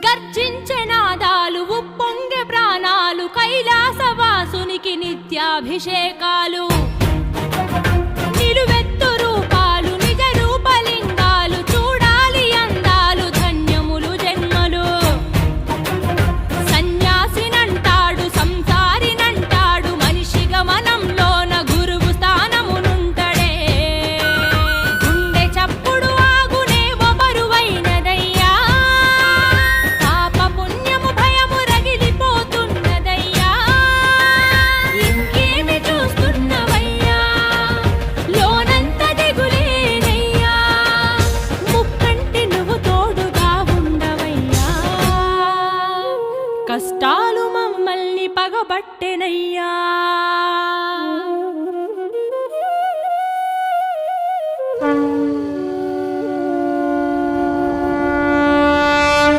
గర్జించే నాదాలు ఉప్పొంగె ప్రాణాలు కైలాసవాసునికి నిత్యాభిషేకాలు నిలువెత్తు రూపాలు నిజ రూపలింగాలు చూడాలి అందాలు ధన్యములు జన్మలు సన్యాసినంటాడు సంసారినంటాడు మనిషి గమనంలోన గురువు స్థానమునుంటడే గుండె చప్పుడు ఆగునే బరువైనదయ్యా పాప పుణ్యము భయము రగిలిపోతున్నదయ్యా ఇంకేమి చూస్తున్నవయ్యా లోనంత దిగులేనయ్యా ముక్కంటి నువ్వు తోడుగా ఉండవయ్యా కష్టాలు మమ్మల్ని పగబట్టెనయ్యా